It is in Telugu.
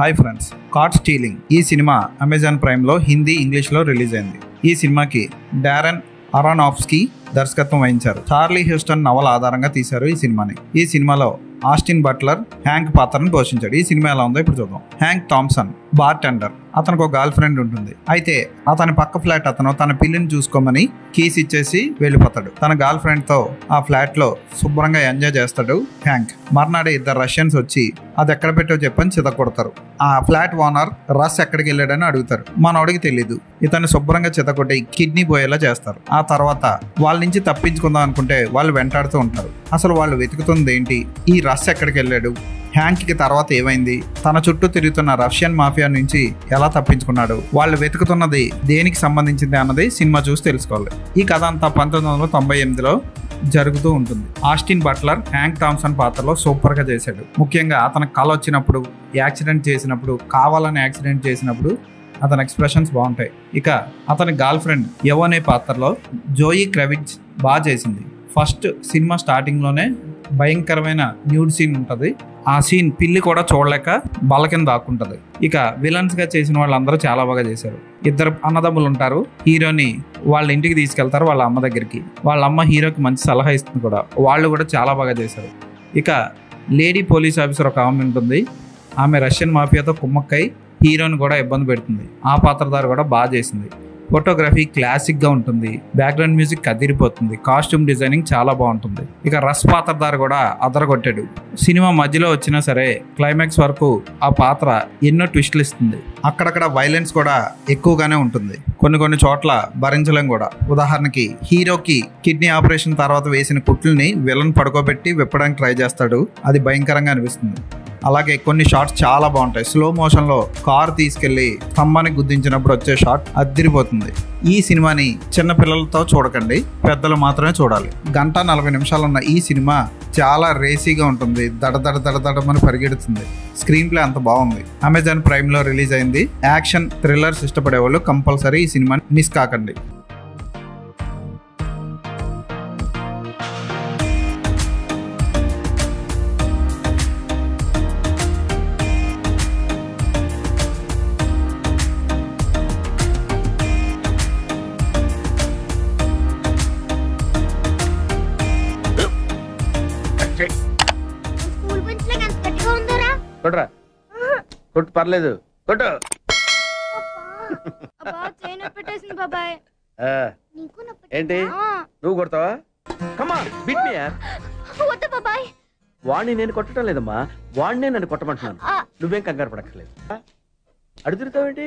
హాయ్ ఫ్రెండ్స్, కార్డ్ స్టీలింగ్ ఈ సినిమా అమెజాన్ ప్రైమ్లో హిందీ, ఇంగ్లీష్లో రిలీజ్ అయింది. ఈ సినిమాకి డారెన్ అరోనోఫ్స్కీ దర్శకత్వం వహించారు. చార్లీ హ్యూస్టన్ నవల ఆధారంగా తీశారు ఈ సినిమాని. ఈ సినిమాలో ఆస్టిన్ బట్లర్ హ్యాంక్ పాత్రను పోషించాడు. ఈ సినిమా ఎలా ఉందో ఇప్పుడు చూద్దాం. Hank Thompson bartender. అతనికి ఒక గర్ల్ ఫ్రెండ్ ఉంటుంది. అయితే అతని పక్క ఫ్లాట్ అతను తన పిల్లిని చూసుకోమని కీస్ ఇచ్చేసి వెళ్ళిపోతాడు. తన గర్ల్ ఫ్రెండ్ తో ఆ ఫ్లాట్ లో శుభ్రంగా ఎంజాయ్ చేస్తాడు హ్యాంక్. మర్నాడే ఇద్దరు రష్యన్స్ వచ్చి అది ఎక్కడ పెట్టో చెప్పని చితకొడతారు. ఆ ఫ్లాట్ ఓనర్ రస్ ఎక్కడికి వెళ్ళాడని అడుగుతారు. మనోడికి తెలీదు. ఇతన్ని శుభ్రంగా చితకొట్టి కిడ్నీ పోయేలా చేస్తారు. ఆ తర్వాత వాళ్ళ నుంచి తప్పించుకుందాం అనుకుంటే వాళ్ళు వెంటాడుతూ ఉంటారు. అసలు వాళ్ళు వెతుకుతుంది ఏంటి, ఈ రస్ ఎక్కడికి వెళ్ళాడు, హ్యాంక్కి తర్వాత ఏమైంది, తన చుట్టూ తిరుగుతున్న రష్యన్ మాఫియా నుంచి ఎలా తప్పించుకున్నాడు, వాళ్ళు వెతుకుతున్నది దేనికి సంబంధించింది అన్నది సినిమా చూసి తెలుసుకోవాలి. ఈ కథ అంతా 1998లో జరుగుతూ ఉంటుంది. ఆస్టిన్ బట్లర్ హ్యాంక్ థామ్సన్ పాత్రలో సూపర్ గా చేశాడు. ముఖ్యంగా అతనికి కళ వచ్చినప్పుడు, యాక్సిడెంట్ చేసినప్పుడు, కావాలని యాక్సిడెంట్ చేసినప్పుడు అతని ఎక్స్ప్రెషన్స్ బాగుంటాయి. ఇక అతని గర్ల్ ఫ్రెండ్ యవోనే పాత్రలో జోయి క్రావిట్జ్ బాగా చేసింది. ఫస్ట్ సినిమా స్టార్టింగ్ లోనే భయంకరమైన న్యూడ్ సీన్ ఉంటుంది. ఆ సీన్ పిల్లి కూడా చూడలేక బల్ల కింద దాక్కుంటది. ఇక విలన్స్ గా చేసిన వాళ్ళందరూ చాలా బాగా చేశారు. ఇద్దరు అన్నదమ్ములు ఉంటారు. హీరోని వాళ్ళ ఇంటికి తీసుకెళ్తారు వాళ్ళ అమ్మ దగ్గరికి. వాళ్ళ అమ్మ హీరోకి మంచి సలహా ఇస్తుంది కూడా. వాళ్ళు కూడా చాలా బాగా చేశారు. ఇక లేడీ పోలీస్ ఆఫీసర్ ఒక ఆమె ఉంటుంది. ఆమె రష్యన్ మాఫియాతో కుమ్మక్కై హీరోని కూడా ఇబ్బంది పెడుతుంది. ఆ పాత్రధారి కూడా బాగా చేసింది. ఫోటోగ్రఫీ క్లాసిక్ గా ఉంటుంది. బ్యాక్గ్రౌండ్ మ్యూజిక్ అదిరిపోతుంది. కాస్ట్యూమ్ డిజైనింగ్ చాలా బాగుంటుంది. ఇక రస్ పాత్రధారి కూడా అదరగొట్టాడు. సినిమా మధ్యలో వచ్చినా సరే క్లైమాక్స్ వరకు ఆ పాత్ర ఎన్నో ట్విస్టులు ఇస్తుంది. అక్కడక్కడ వైలెన్స్ కూడా ఎక్కువగానే ఉంటుంది. కొన్ని చోట్ల భరించలేం కూడా. ఉదాహరణకి హీరోకి కిడ్నీ ఆపరేషన్ తర్వాత వేసిన కుట్లని విలన్ పడుకోబెట్టి విప్పడానికి ట్రై చేస్తాడు. అది భయంకరంగా అనిపిస్తుంది. అలాగే కొన్ని షాట్స్ చాలా బాగుంటాయి. స్లో మోషన్ లో కారు తీసుకెళ్లి స్తంభానికి గుద్దించినప్పుడు వచ్చే షాట్ అదిరిపోతుంది. ఈ సినిమాని చిన్న పిల్లలతో చూడకండి, పెద్దలు మాత్రమే చూడాలి. 1:40 నిమిషాలు ఉన్న ఈ సినిమా చాలా రేసీగా ఉంటుంది. దడమని పరిగెడుతుంది. స్క్రీన్ ప్లే అంత బాగుంది. అమెజాన్ ప్రైమ్ లో రిలీజ్ అయింది. యాక్షన్ థ్రిల్లర్స్ ఇష్టపడే వాళ్ళు కంపల్సరీ ఈ సినిమాని మిస్ కాకండి. కొట్రా, కొట్టు, పర్లేదు, కొట్టు. ఏంటి నువ్వు కొడతావా? కమాన్ బీట్ మీ యార్. వాణ్ణి నేను కొట్టడం లేదమ్మా, వాణ్ణే నన్ను కొట్టమంటున్నాను. నువ్వేం కంగారు పడక్కర్లేదు. అడుగుతావేంటి?